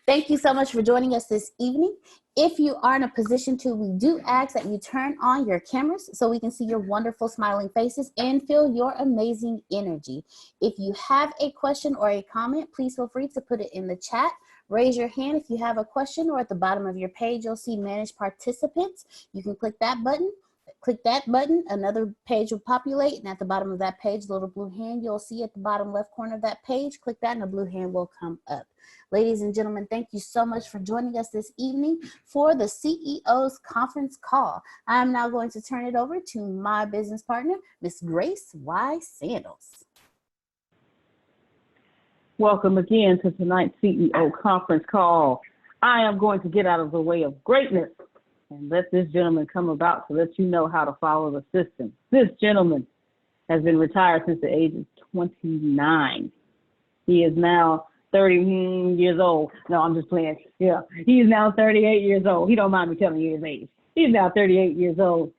Thank you so much for joining us this evening. If you are in a position to, we do ask that you turn on your cameras so we can see your wonderful smiling faces and feel your amazing energy. If you have a question or a comment, please feel free to put it in the chat. Raise your hand if you have a question, or at the bottom of your page, you'll see Manage Participants. You can click that button. Click that button, another page will populate, and at the bottom of that page, the little blue hand you'll see at the bottom left corner of that page, click that and a blue hand will come up. Ladies and gentlemen, thank you so much for joining us this evening for the CEO's conference call. I'm now going to turn it over to my business partner, Miss Grace Y. Sandals. Welcome again to tonight's CEO conference call. I am going to get out of the way of greatness and let this gentleman come about to let you know how to follow the system. This gentleman has been retired since the age of 29. He is now 30 years old. No, I'm just playing. Yeah, he is now 38 years old. He don't mind me telling you his age. He's now 38 years old,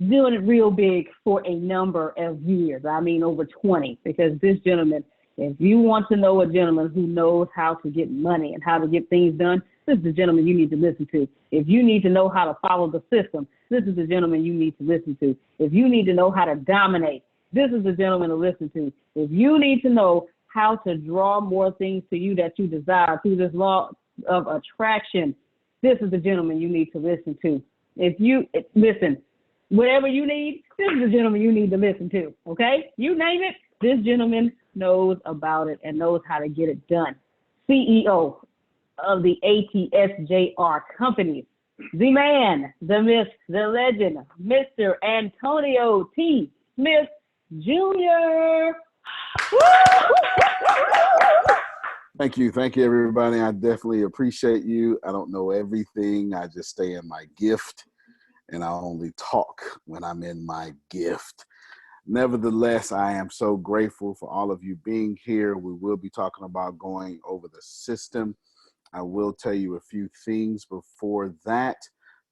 doing it real big for a number of years. I mean, over 20, because this gentleman, if you want to know a gentleman who knows how to get money and how to get things done, this is the gentleman you need to listen to. If you need to know how to follow the system, this is the gentleman you need to listen to. If you need to know how to dominate, this is the gentleman to listen to. If you need to know how to draw more things to you that you desire through this law of attraction, this is the gentleman you need to listen to. Listen, whatever you need, this is the gentleman you need to listen to, okay? You name it, this gentleman knows about it and knows how to get it done. CEO of the ATSJR companies, the man, the myth, the legend, Mr. Antonio T. Smith Jr. Thank you, everybody. I definitely appreciate you. I don't know everything. I just stay in my gift, and I only talk when I'm in my gift. Nevertheless, I am so grateful for all of you being here. We will be talking about going over the system. I will tell you a few things before that,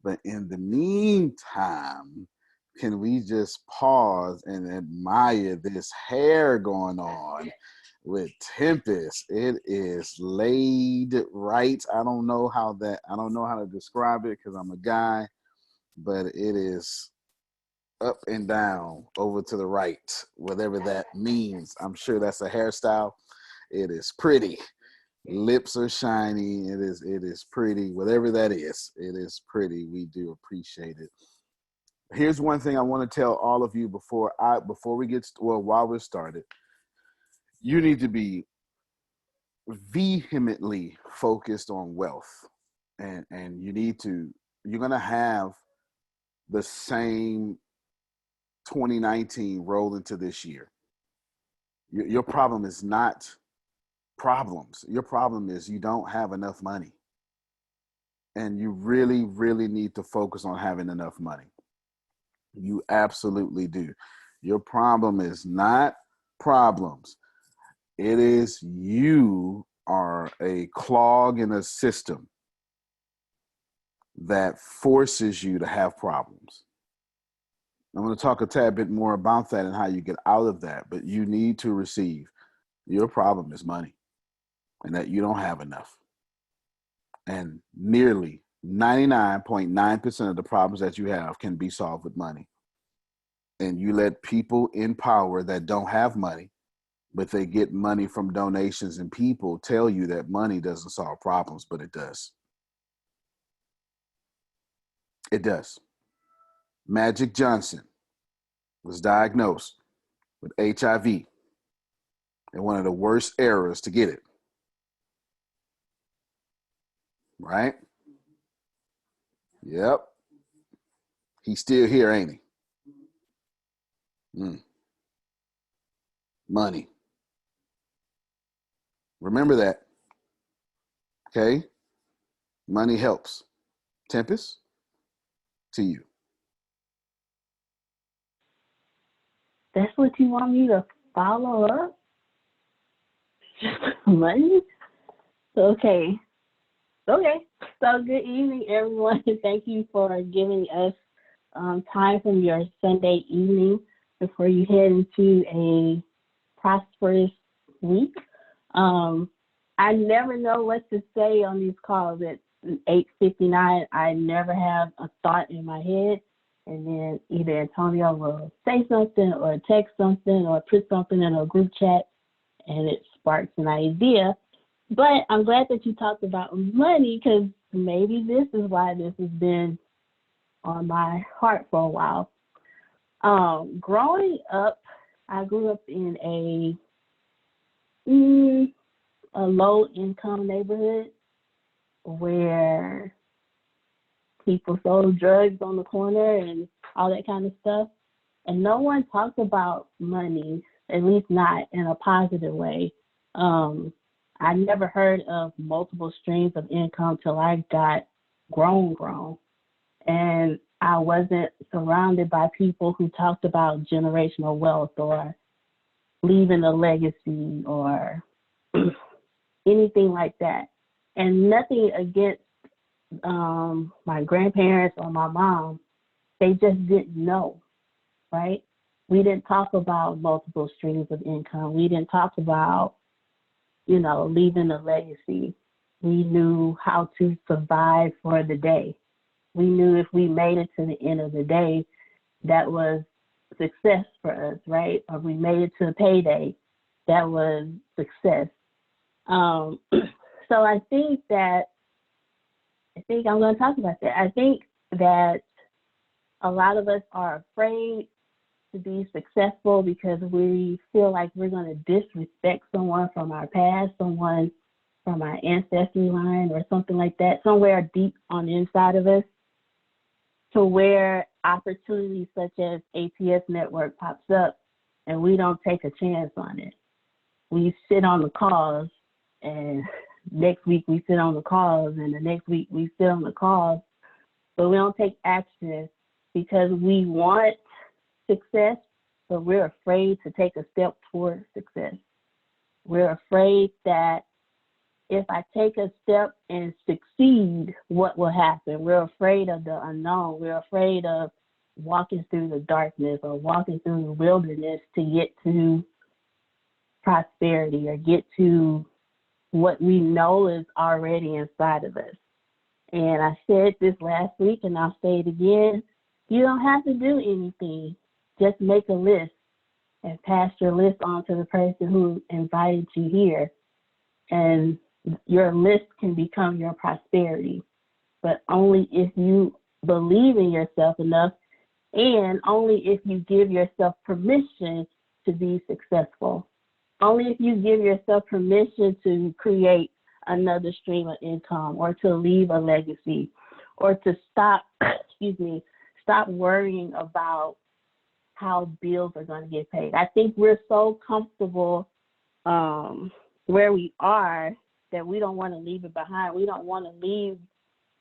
but in the meantime, can we just pause and admire this hair going on with Tempest? It is laid right. I don't know how to describe it because I'm a guy, but it is up and down, over to the right, whatever that means. I'm sure that's a hairstyle. It is pretty. Lips are shiny. It is pretty. Whatever that is, it is pretty. We do appreciate it. Here's one thing I want to tell all of you while we're started. You need to be vehemently focused on wealth, and you're gonna have the same 2019 roll into this year. Your problem is not problems. Your problem is you don't have enough money. And you really, really need to focus on having enough money. You absolutely do. Your problem is not problems. It is you are a clog in a system that forces you to have problems. I'm going to talk a tad bit more about that and how you get out of that, but you need to receive. Your problem is money and that you don't have enough. And nearly 99.9% of the problems that you have can be solved with money. And you let people in power that don't have money, but they get money from donations and people, tell you that money doesn't solve problems, but it does. It does. Magic Johnson was diagnosed with HIV in one of the worst eras to get it. Right? Yep. He's still here, ain't he? Money. Remember that. Okay? Money helps. Tempest, to you. That's what you want me to follow up? Money? Okay. So good evening, everyone. Thank you for giving us time from your Sunday evening before you head into a prosperous week. I never know what to say on these calls at 8:59. I never have a thought in my head. And then either Antonio will say something or text something or put something in a group chat and it sparks an idea. But I'm glad that you talked about money, because maybe this is why this has been on my heart for a while. Growing up, I grew up in a low-income neighborhood where people sold drugs on the corner and all that kind of stuff. And no one talked about money, at least not in a positive way. I never heard of multiple streams of income till I got grown. And I wasn't surrounded by people who talked about generational wealth or leaving a legacy or anything like that. And nothing against my grandparents or my mom. They just didn't know, right? We didn't talk about multiple streams of income. We didn't talk about, leaving a legacy. We knew how to survive for the day. We knew if we made it to the end of the day, that was success for us, right? Or we made it to payday, that was success. So I think I'm going to talk about that. I think that a lot of us are afraid to be successful because we feel like we're going to disrespect someone from our past, someone from our ancestry line or something like that, somewhere deep on the inside of us, to where opportunities such as ATS Network pops up and we don't take a chance on it. We sit on the calls, and next week we sit on the calls, and the next week we sit on the calls, but we don't take action because we want success, but we're afraid to take a step toward success. We're afraid that if I take a step and succeed, what will happen? We're afraid of the unknown. We're afraid of walking through the darkness or walking through the wilderness to get to prosperity or get to what we know is already inside of us. And I said this last week, and I'll say it again. You don't have to do anything. Just make a list and pass your list on to the person who invited you here. And your list can become your prosperity, but only if you believe in yourself enough, and only if you give yourself permission to be successful. Only if you give yourself permission to create another stream of income or to leave a legacy or to stop worrying about how bills are going to get paid. I think we're so comfortable where we are that we don't want to leave it behind. We don't want to leave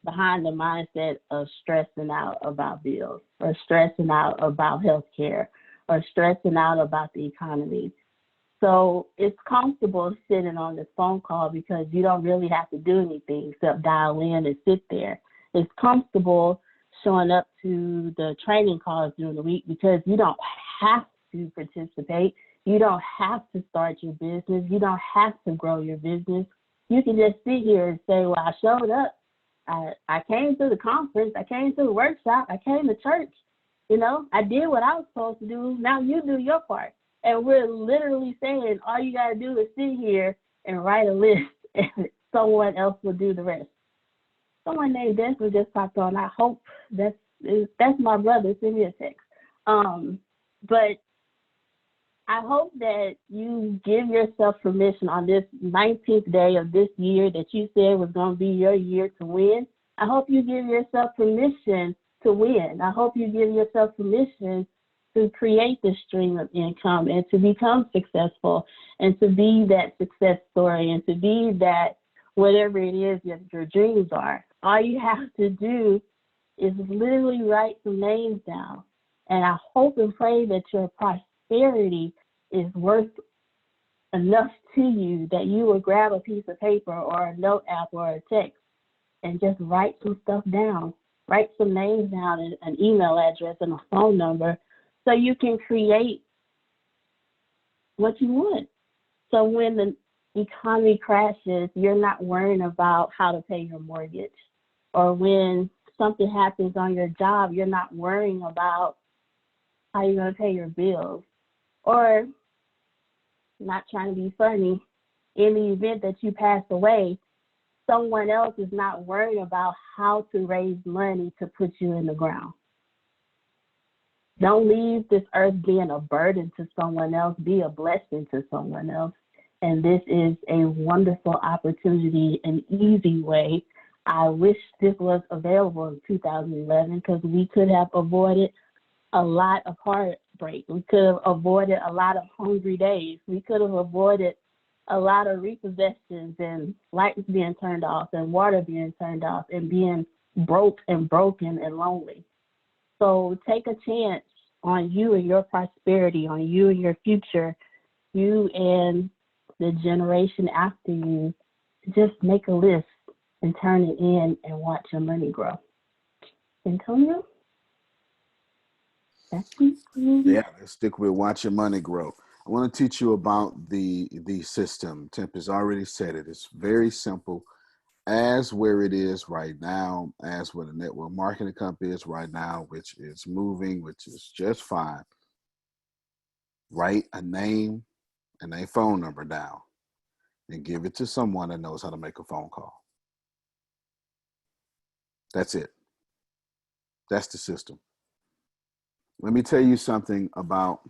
behind the mindset of stressing out about bills or stressing out about healthcare or stressing out about the economy. So it's comfortable sitting on this phone call because you don't really have to do anything except dial in and sit there. It's comfortable showing up to the training calls during the week because you don't have to participate. You don't have to start your business. You don't have to grow your business. You can just sit here and say, well, I showed up. I came to the conference. I came to the workshop. I came to church. I did what I was supposed to do. Now you do your part. And we're literally saying all you got to do is sit here and write a list and someone else will do the rest. Someone named Desmond just popped on. I hope that's my brother. Send me a text. But I hope that you give yourself permission on this 19th day of this year that you said was going to be your year to win. I hope you give yourself permission to win. I hope you give yourself permission to create this stream of income and to become successful and to be that success story and to be that whatever it is that your dreams are. All you have to do is literally write some names down. And I hope and pray that your prosperity is worth enough to you that you will grab a piece of paper or a note app or a text and just write some stuff down. Write some names down and an email address and a phone number so you can create what you want. So when the economy crashes, you're not worrying about how to pay your mortgage. Or when something happens on your job, you're not worrying about how you're going to pay your bills. Or, not trying to be funny, in the event that you pass away, someone else is not worried about how to raise money to put you in the ground. Don't leave this earth being a burden to someone else. Be a blessing to someone else. And this is a wonderful opportunity, an easy way. I wish this was available in 2011 because we could have avoided a lot of heartbreak. We could have avoided a lot of hungry days. We could have avoided a lot of repossessions and lights being turned off and water being turned off and being broke and broken and lonely. So take a chance on you and your prosperity, on you and your future, you and the generation after you. Just make a list and turn it in and watch your money grow. Antonio? Yeah, let's stick with watch your money grow. I want to teach you about the system. Temp has already said it. It's very simple. As where it is right now, as where the network marketing company is right now, which is moving, which is just fine. Write a name and a phone number down and give it to someone that knows how to make a phone call. That's it. That's the system. Let me tell you something about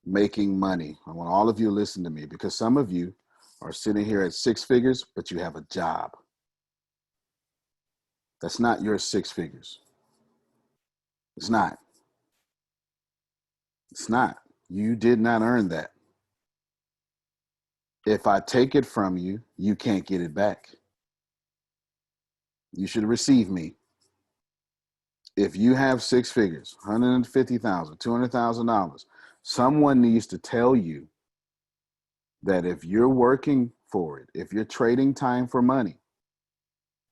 making money. I want all of you to listen to me because some of you are sitting here at six figures, but you have a job. That's not your six figures. It's not. It's not. You did not earn that. If I take it from you, you can't get it back. You should receive me. If you have six figures, $150,000, $200,000, someone needs to tell you that if you're working for it, if you're trading time for money,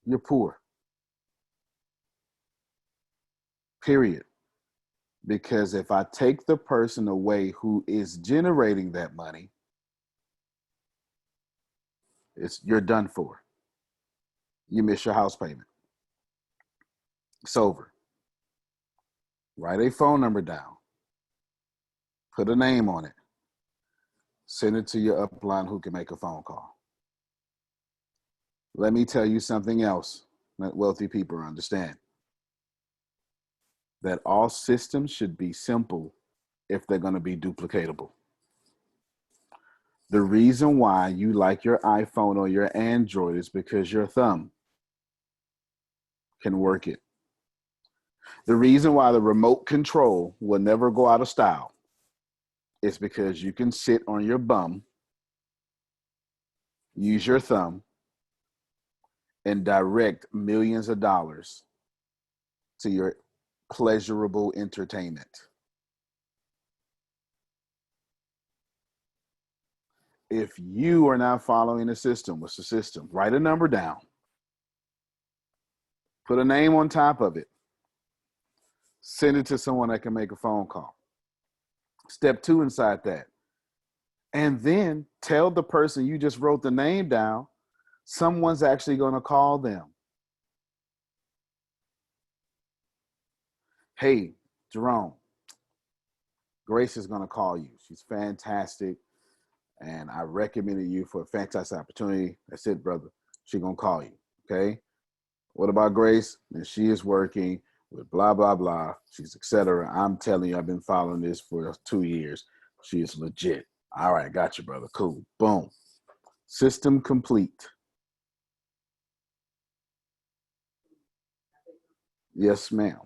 you're poor. Period. Because if I take the person away who is generating that money, you're done for. You miss your house payment. It's over. Write a phone number down. Put a name on it. Send it to your upline who can make a phone call. Let me tell you something else that wealthy people understand. That all systems should be simple if they're going to be duplicatable. The reason why you like your iPhone or your Android is because your thumb can work it. The reason why the remote control will never go out of style is because you can sit on your bum, use your thumb, and direct millions of dollars to your pleasurable entertainment. If you are not following the system, what's the system? Write a number down. Put a name on top of it. Send it to someone that can make a phone call. Step 2 inside that. And then tell the person you just wrote the name down, someone's actually going to call them. Hey, Jerome, Grace is going to call you. She's fantastic. And I recommended you for a fantastic opportunity. That's it, brother. She's going to call you. Okay. What about Grace? And she is working with blah, blah, blah. She's etc. I'm telling you, I've been following this for 2 years. She is legit. All right. Got you, brother. Cool. Boom. System complete. Yes, ma'am.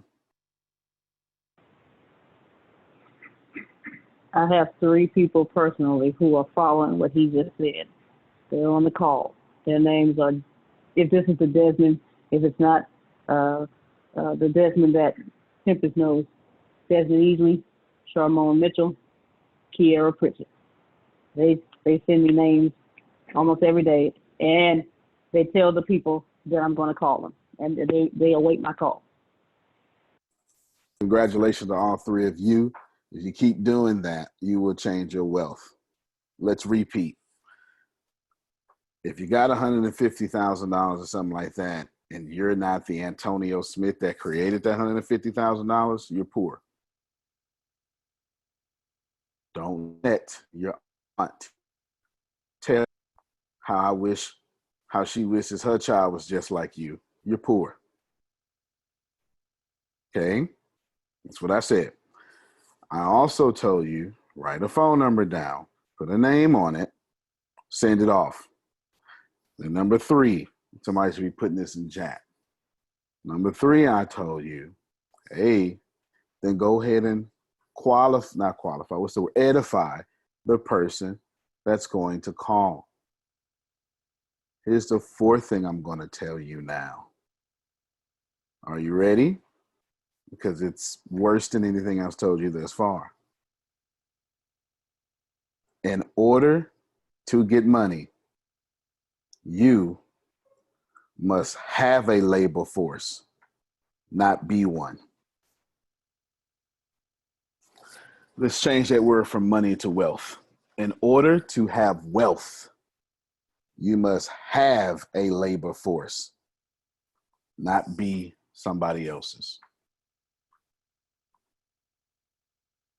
I have 3 people personally who are following what he just said. They're on the call. Their names are, if this is the Desmond, if it's not the Desmond that Tempest knows, Desmond Easley, Charmone Mitchell, Kiera Pritchett. They send me names almost every day, and they tell the people that I'm going to call them, and they await my call. Congratulations to all 3 of you. If you keep doing that, you will change your wealth. Let's repeat. If you got $150,000 or something like that, and you're not the Antonio Smith that created that $150,000, you're poor. Don't let your aunt tell how she wishes her child was just like you. You're poor. Okay? That's what I said. I also told you, write a phone number down, put a name on it, send it off. And number 3, somebody should be putting this in chat. Number 3, I told you, hey, then go ahead and edify the person that's going to call. Here's the 4th thing I'm going to tell you now. Are you ready? Because it's worse than anything else told you thus far. In order to get money, you must have a labor force, not be one. Let's change that word from money to wealth. In order to have wealth, you must have a labor force, not be somebody else's.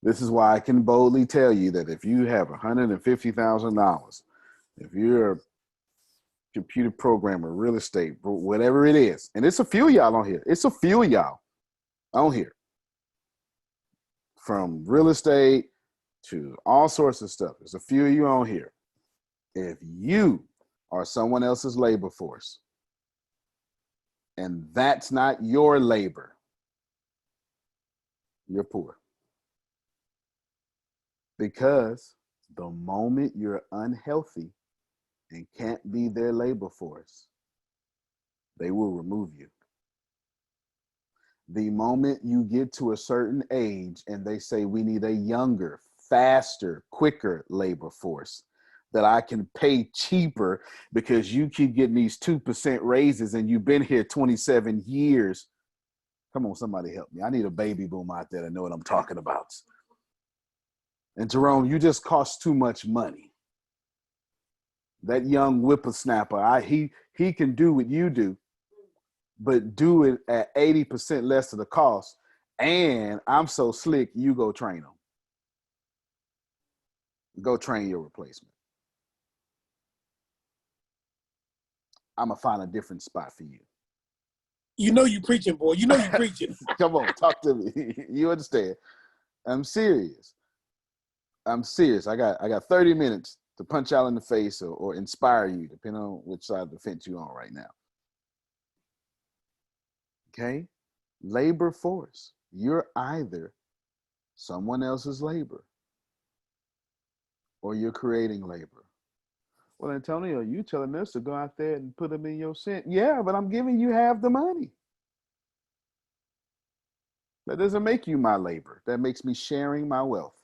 This is why I can boldly tell you that if you have $150,000, if you're a computer programmer, real estate, whatever it is, and it's a few of y'all on here. It's a few of y'all on here. From real estate to all sorts of stuff. There's a few of you on here. If you are someone else's labor force, and that's not your labor, you're poor. Because the moment you're unhealthy and can't be their labor force, they will remove you. The moment you get to a certain age and they say we need a younger, faster, quicker labor force that I can pay cheaper because you keep getting these 2% raises and you've been here 27 years. Come on, somebody help me. I need a baby boom out there to know what I'm talking about. And Jerome, you just cost too much money. That young whippersnapper, he can do what you do, but do it at 80% less of the cost. And I'm so slick, you go train him. Go train your replacement. I'm going to find a different spot for you. You know you preaching, boy. You know you preaching. Come on, talk to me. You understand. I'm serious. I got 30 minutes to punch y'all in the face or inspire you, depending on which side of the fence you're on right now. Okay? Labor force. You're either someone else's labor or you're creating labor. Well, Antonio, you telling us to go out there and put them in your cent. Yeah, but I'm giving you half the money. That doesn't make you my labor. That makes me sharing my wealth.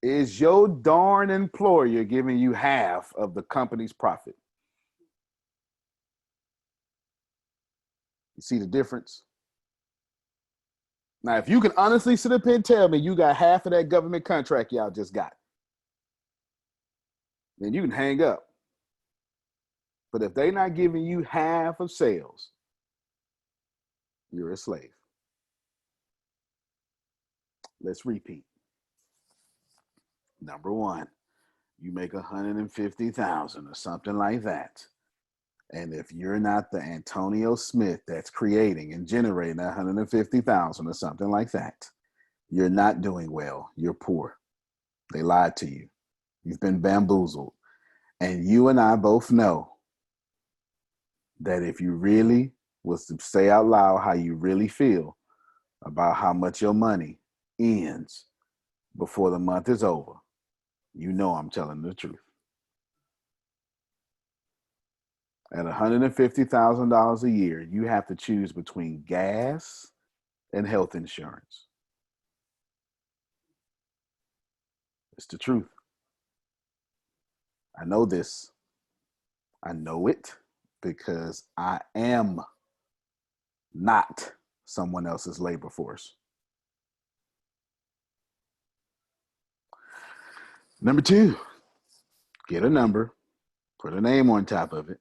Is your darn employer giving you half of the company's profit? You see the difference? Now, if you can honestly sit up here and tell me you got half of that government contract y'all just got, then you can hang up. But if they're not giving you half of sales, you're a slave. Let's repeat. Number 1, you make 150,000 or something like that. And if you're not the Antonio Smith that's creating and generating 150,000 or something like that, you're not doing well. You're poor. They lied to you. You've been bamboozled. And you and I both know that if you really was to say out loud how you really feel about how much your money ends before the month is over, you know I'm telling the truth. At $150,000 a year, you have to choose between gas and health insurance. It's the truth. I know this. I know it because I am not someone else's labor force. Number 2, get a number, Put a name on top of it.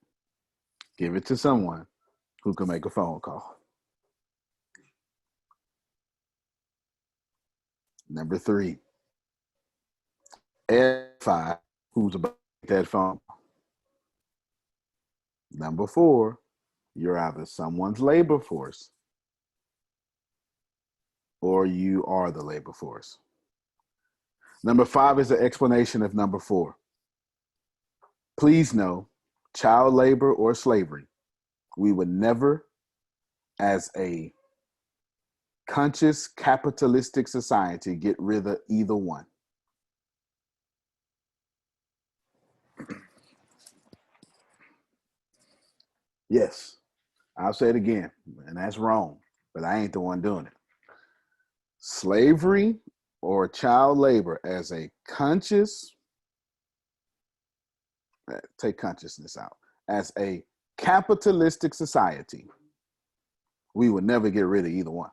Give it to someone who can make a phone call. Number 3, identify who's about to take that phone call. Number 4, you're either someone's labor force or you are the labor force. Number 5 is an explanation of number 4. Please know, child labor or slavery, we would never, as a conscious capitalistic society, get rid of either one. Yes, I'll say it again, and that's wrong, but I ain't the one doing it. Slavery or child labor as a conscious, take consciousness out, as a capitalistic society, we would never get rid of either one.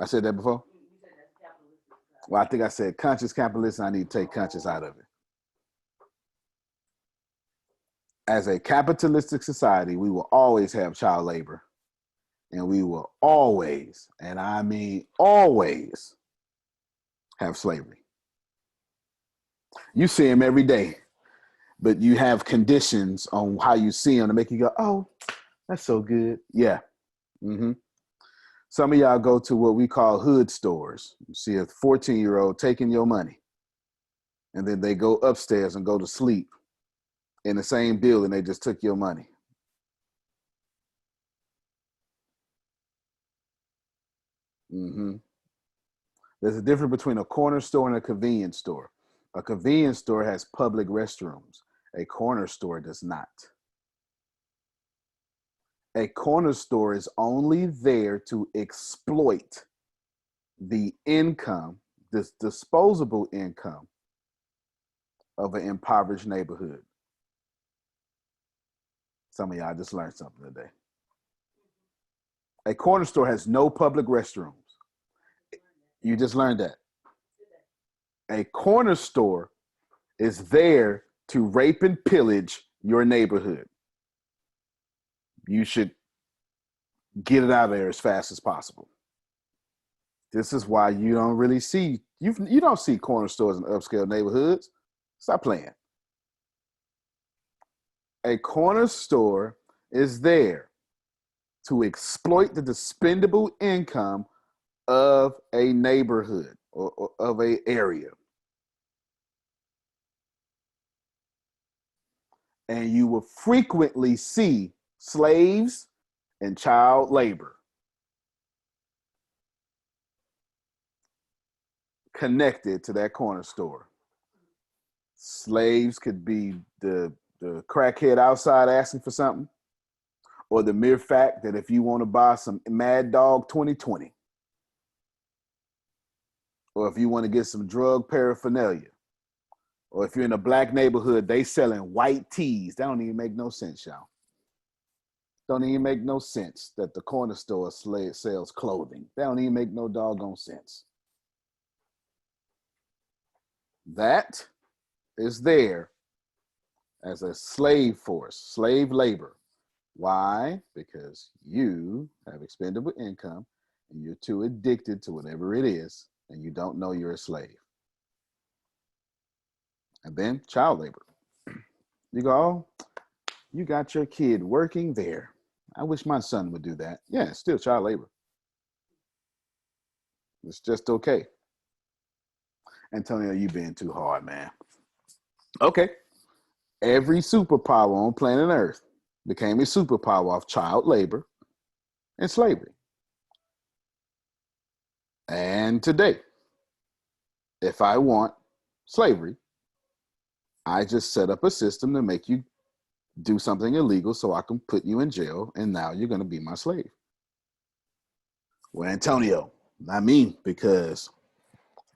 I said that before? Well, I think I said conscious capitalism. I need to take conscious out of it. As a capitalistic society, we will always have child labor. And we will always, and I mean always, have slavery. You see them every day, but you have conditions on how you see them to make you go, oh, that's so good. Yeah. Mm-hmm. Some of y'all go to what we call hood stores. You see a 14-year-old taking your money, and then they go upstairs and go to sleep in the same building they just took your money. Mm-hmm. There's a difference between a corner store and a convenience store. A convenience store has public restrooms. A corner store does not. A corner store is only there to exploit the income, this disposable income of an impoverished neighborhood. Some of y'all just learned something today. A corner store has no public restrooms. You just learned that. A corner store is there to rape and pillage your neighborhood. You should get it out of there as fast as possible. This is why you don't really see, you don't see corner stores in upscale neighborhoods. Stop playing. A corner store is there to exploit the dispendable income of a neighborhood or of an area. And you will frequently see slaves and child labor connected to that corner store. Slaves could be the crackhead outside asking for something, or the mere fact that if you want to buy some Mad Dog 2020, or if you want to get some drug paraphernalia, or if you're in a black neighborhood, they selling white tees. That don't even make no sense, y'all. Don't even make no sense that the corner store sells clothing. That don't even make no doggone sense. That is there as a slave force, slave labor. Why? Because you have expendable income and you're too addicted to whatever it is and you don't know you're a slave. And then child labor. You go, oh, you got your kid working there. I wish my son would do that. Yeah, it's still child labor. It's just okay. Antonio, you being too hard, man. Okay. Every superpower on planet Earth became a superpower of child labor and slavery. And today, if I want slavery, I just set up a system to make you do something illegal so I can put you in jail, and now you're going to be my slave. Well, Antonio, not me, because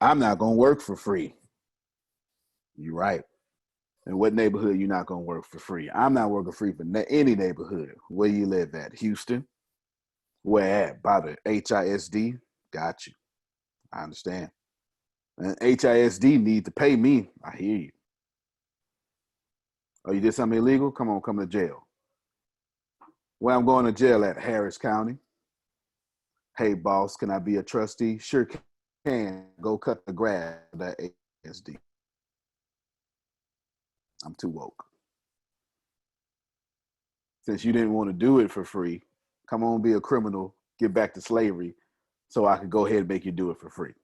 I'm not going to work for free. You're right. In what neighborhood you're not going to work for free? I'm not working free for any neighborhood. Where you live at? Houston? Where at? By the HISD? Got you. I understand. And HISD need to pay me. I hear you. Oh, you did something illegal? Come on, come to jail. Where I'm going to jail at? Harris County. Hey, boss, can I be a trustee? Sure can. Go cut the grass at HISD. I'm too woke. Since you didn't want to do it for free, come on, be a criminal, get back to slavery, so I could go ahead and make you do it for free.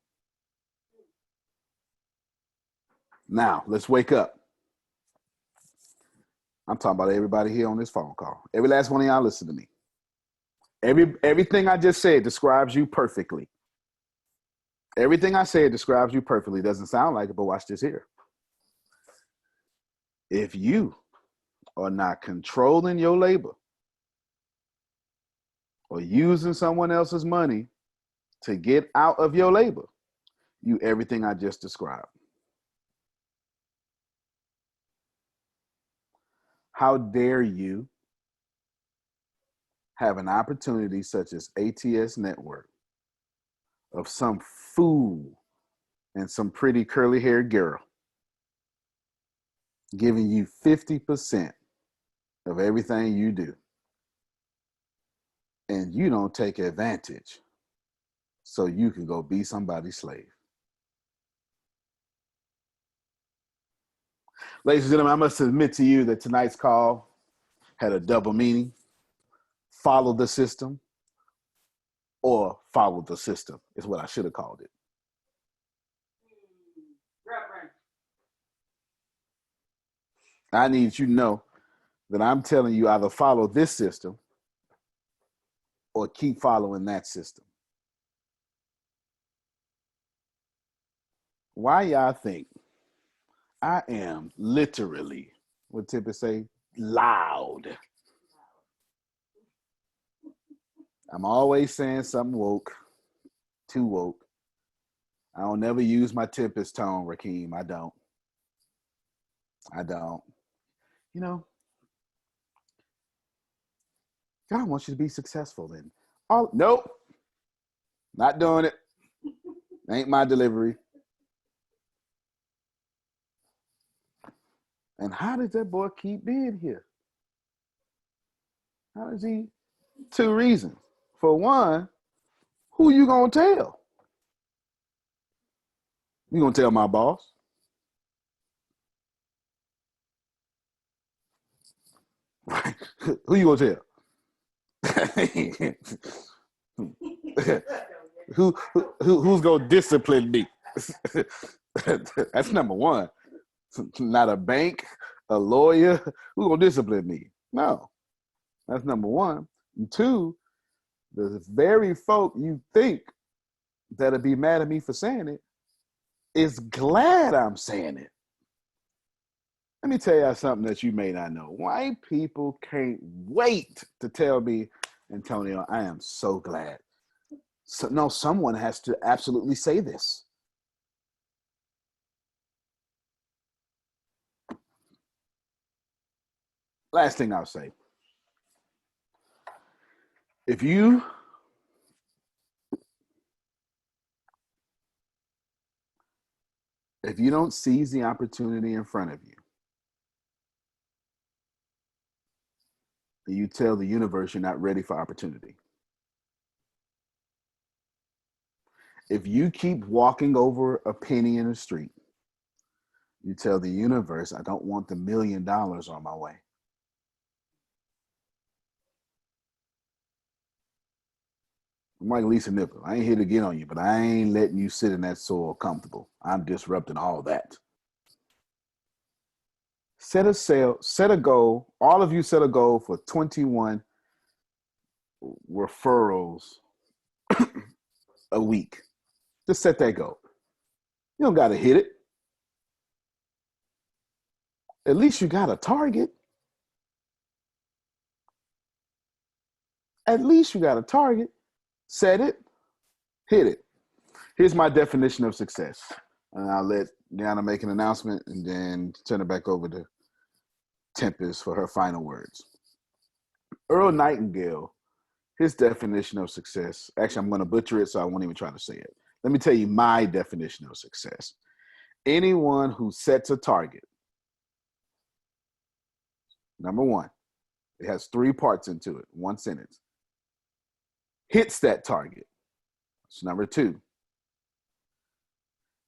Now, let's wake up. I'm talking about everybody here on this phone call. Every last one of y'all listen to me. Everything I just said describes you perfectly. Everything I said describes you perfectly. Doesn't sound like it, but watch this here. If you are not controlling your labor or using someone else's money to get out of your labor, you everything I just described. How dare you have an opportunity such as ATS Network of some fool and some pretty curly haired girl giving you 50% of everything you do, and you don't take advantage so you can go be somebody's slave. Ladies and gentlemen, I must admit to you that tonight's call had a double meaning. Follow the system or follow the system is what I should have called it. I need you to know that I'm telling you either follow this system or keep following that system. Why y'all think I am literally, what Tipper say, loud? I'm always saying something woke, too woke. I don't never use my Tempest tone, Rakeem. I don't. You know, God wants you to be successful. And nope, not doing it. Ain't my delivery. And how does that boy keep being here? How does he? Two reasons. For one, who you gonna tell? You gonna tell my boss? Who you gonna tell? Who's gonna discipline me? That's number one. Not a bank, a lawyer. Who's gonna discipline me? No, that's number one. And two, the very folk you think that'll be mad at me for saying it is glad I'm saying it. Let me tell y'all something that you may not know. White people can't wait to tell me, Antonio, I am so glad. So, no, someone has to absolutely say this. Last thing I'll say. If you don't seize the opportunity in front of you, you tell the universe you're not ready for opportunity. If you keep walking over a penny in the street, you tell the universe, I don't want the $1 million on my way. I'm like Lisa Nipper. I ain't here to get on you, but I ain't letting you sit in that soil comfortable. I'm disrupting all that. Set a goal. All of you set a goal for 21 referrals a week. Just set that goal. You don't got to hit it. At least you got a target. At least you got a target. Set it, hit it. Here's my definition of success. And I'll let Deanna make an announcement and then turn it back over to Tempest for her final words. Earl Nightingale, his definition of success, actually, I'm going to butcher it, so I won't even try to say it. Let me tell you my definition of success. Anyone who sets a target, number one, it has 3 parts into it, one sentence. Hits that target. That's number 2.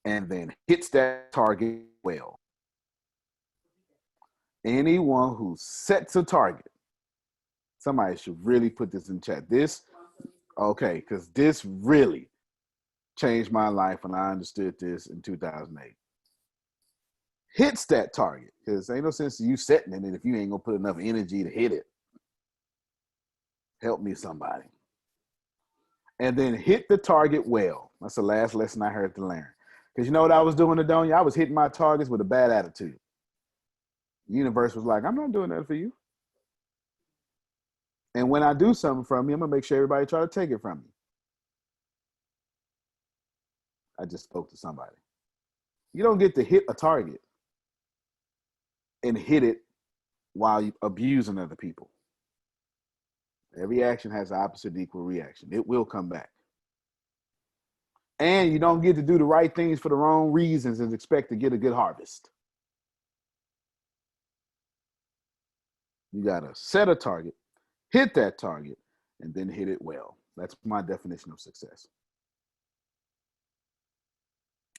And then hits that target well. Anyone who sets a target. Somebody should really put this in chat. Okay, because this really changed my life when I understood this in 2008. Hits that target, because ain't no sense in you setting it if you ain't gonna put enough energy to hit it. Help me, somebody. And then hit the target well. That's the last lesson I heard to learn. Because you know what I was doing, Adonia? I was hitting my targets with a bad attitude. The universe was like, I'm not doing that for you. And when I do something from you, I'm going to make sure everybody try to take it from me. I just spoke to somebody. You don't get to hit a target and hit it while you abusing other people. Every action has the opposite equal reaction. It will come back. And you don't get to do the right things for the wrong reasons and expect to get a good harvest. You got to set a target, hit that target, and then hit it well. That's my definition of success.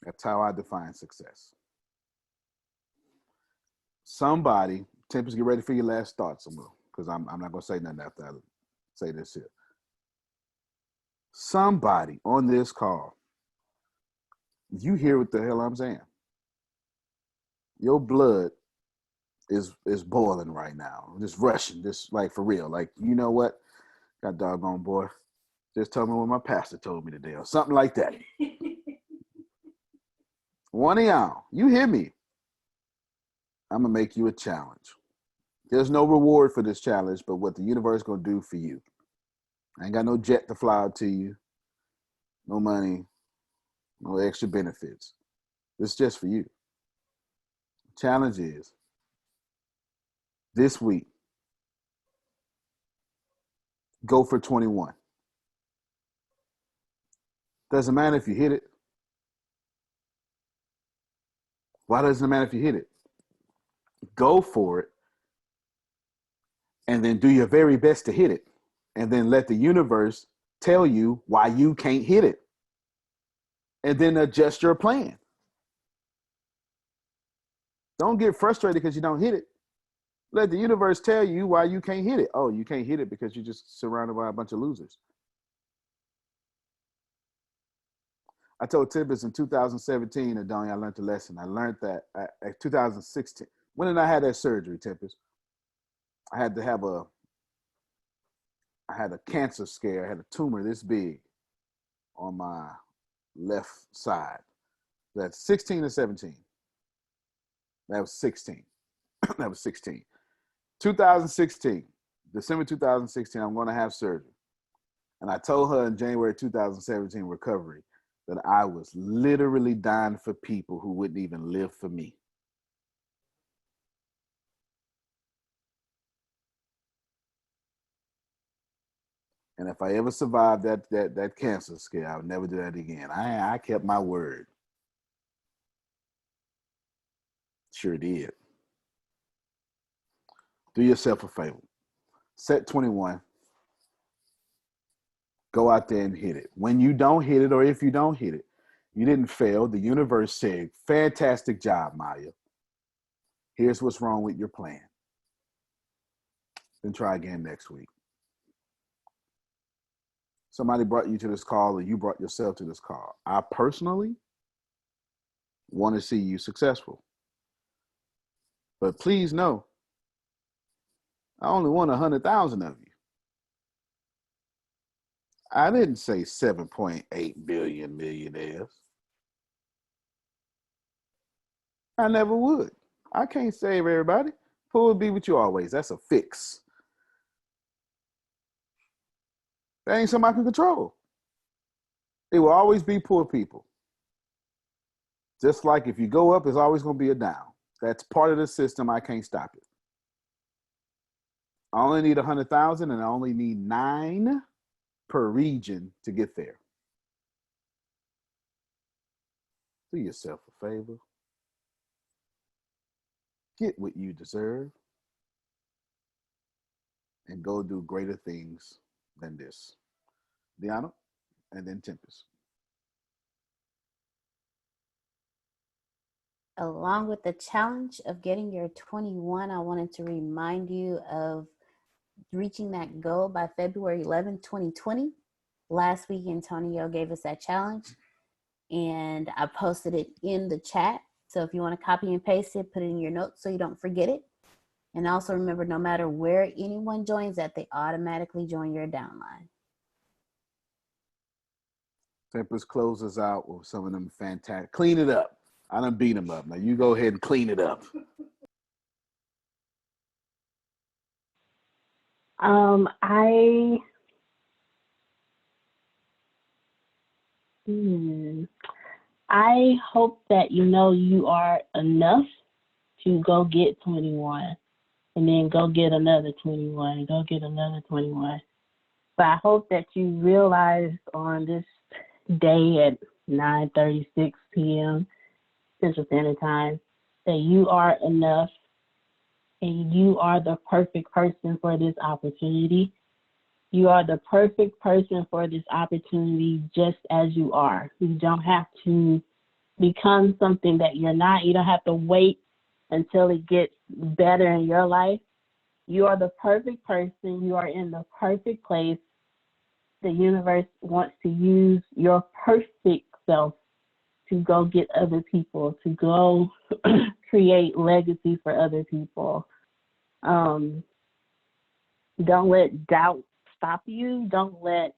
That's how I define success. Somebody, Tempest, get ready for your last thoughts, because I'm not going to say nothing after I say this here. Somebody on this call, you hear what the hell I'm saying. Your blood is boiling right now, just rushing, just like for real. Like, you know what? God doggone boy, just tell me what my pastor told me today or something like that. One of y'all, you hear me? I'm going to make you a challenge. There's no reward for this challenge, but what the universe is going to do for you. I ain't got no jet to fly out to you, no money, no extra benefits. It's just for you. The challenge is this week, go for 21. Doesn't matter if you hit it. Why doesn't it matter if you hit it? Go for it and then do your very best to hit it. And then let the universe tell you why you can't hit it. And then adjust your plan. Don't get frustrated because you don't hit it. Let the universe tell you why you can't hit it. Oh, you can't hit it because you're just surrounded by a bunch of losers. I told Tibbetts in 2017, Adonia, I learned the lesson. I learned that in 2016. When did I have that surgery, Tibbetts? I had a cancer scare. I had a tumor this big on my left side. That's 16 or 17. That was 16. That was 16. 2016, December 2016, I'm going to have surgery. And I told her in January 2017 recovery that I was literally dying for people who wouldn't even live for me. And if I ever survived that cancer scare, I would never do that again. I kept my word. Sure did. Do yourself a favor. Set 21. Go out there and hit it. When you don't hit it, or if you don't hit it, you didn't fail. The universe said, fantastic job, Maya. Here's what's wrong with your plan. Then try again next week. Somebody brought you to this call, or you brought yourself to this call. I personally want to see you successful. But please know, I only want 100,000 of you. I didn't say 7.8 billion millionaires. I never would. I can't save everybody. Poor will be with you always. That's a fix. That ain't something I can control. It will always be poor people. Just like if you go up, there's always going to be a down. That's part of the system. I can't stop it. I only need 100,000 and I only need 9 per region to get there. Do yourself a favor. Get what you deserve and go do greater things than this. Deanna, and then Tempest. Along with the challenge of getting your 21, I wanted to remind you of reaching that goal by February 11th, 2020. Last week, Antonio gave us that challenge, and I posted it in the chat. So if you want to copy and paste it, put it in your notes so you don't forget it. And also remember, no matter where anyone joins that, they automatically join your downline. Tempest closes out with some of them fantastic. Clean it up. I done beat them up. Now you go ahead and clean it up. I hope that you know you are enough to go get 21 and then go get another 21, go get another 21. But I hope that you realize on this day at 9:36 p.m. Central Standard Time that you are enough and you are the perfect person for this opportunity. You are the perfect person for this opportunity just as you are. You don't have to become something that you're not. You don't have to wait until it gets better in your life. You are the perfect person. You are in the perfect place. The universe wants to use your perfect self to go get other people, to go create legacy for other people. Don't let doubt stop you. Don't let,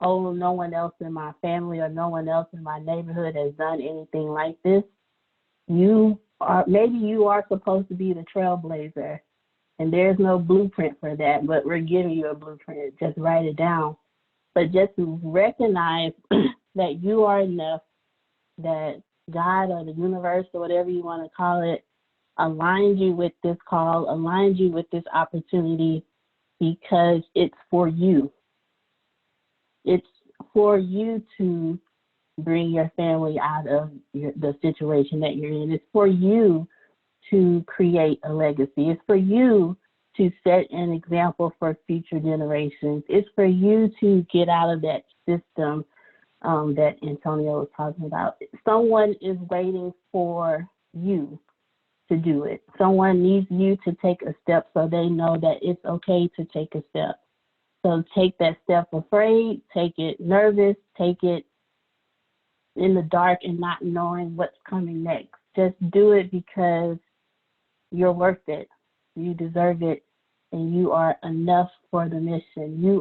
oh, no one else in my family or no one else in my neighborhood has done anything like this. Maybe you are supposed to be the trailblazer, and there's no blueprint for that, but we're giving you a blueprint. Just write it down. But just to recognize that you are enough, that God or the universe or whatever you want to call it, aligned you with this call, aligned you with this opportunity because it's for you. It's for you to bring your family out of the situation that you're in. It's for you to create a legacy. It's for you to set an example for future generations. It's for you to get out of that system that Antonio was talking about. Someone is waiting for you to do it. Someone needs you to take a step so they know that it's okay to take a step. So take that step afraid, take it nervous, take it in the dark and not knowing what's coming next. Just do it because you're worth it. You deserve it, and you are enough for the mission.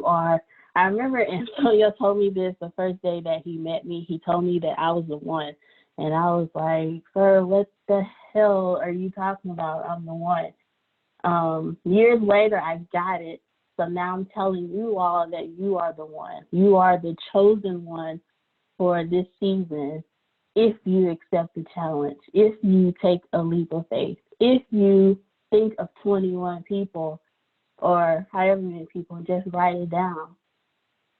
I remember Antonio told me this the first day that he met me. He told me that I was the one. And I was like, sir, what the hell are you talking about? I'm the one. Years later, I got it. So now I'm telling you all that you are the one. You are the chosen one for this season if you accept the challenge, if you take a leap of faith, if you think of 21 people or however many people, just write it down.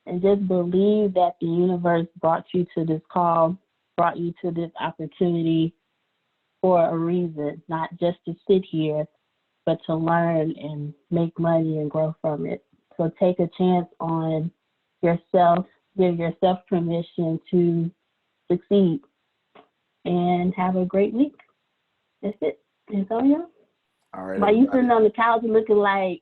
And just believe that the universe brought you to this call, brought you to this opportunity for a reason, not just to sit here, but to learn and make money and grow from it. So take a chance on yourself, give yourself permission to succeed, and have a great week. That's it. Antonio? All right. Why you sitting on the couch looking like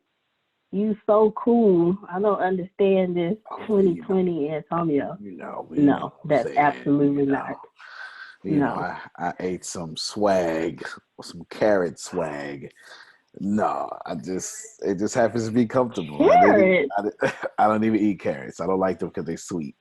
you so cool? I don't understand this 2020 Antonio. No, that's absolutely not. I ate some swag, some carrot swag. No, it just happens to be comfortable. Carrots? I don't even eat carrots. I don't like them because they're sweet.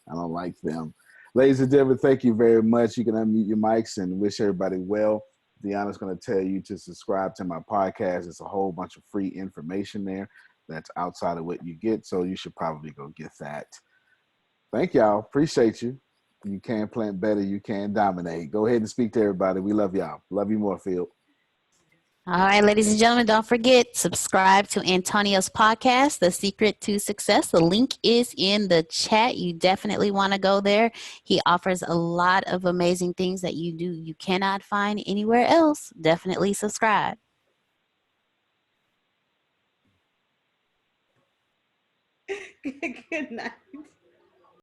I don't like them. Ladies and gentlemen, thank you very much. You can unmute your mics and wish everybody well. Deanna's going to tell you to subscribe to my podcast. It's a whole bunch of free information there that's outside of what you get, so you should probably go get that. Thank y'all. Appreciate you. You can plant better. You can dominate. Go ahead and speak to everybody. We love y'all. Love you more, Field. All right, ladies and gentlemen, don't forget, subscribe to Antonio's podcast, The Secret to Success. The link is in the chat. You definitely want to go there. He offers a lot of amazing things that you cannot find anywhere else. Definitely subscribe. Good night.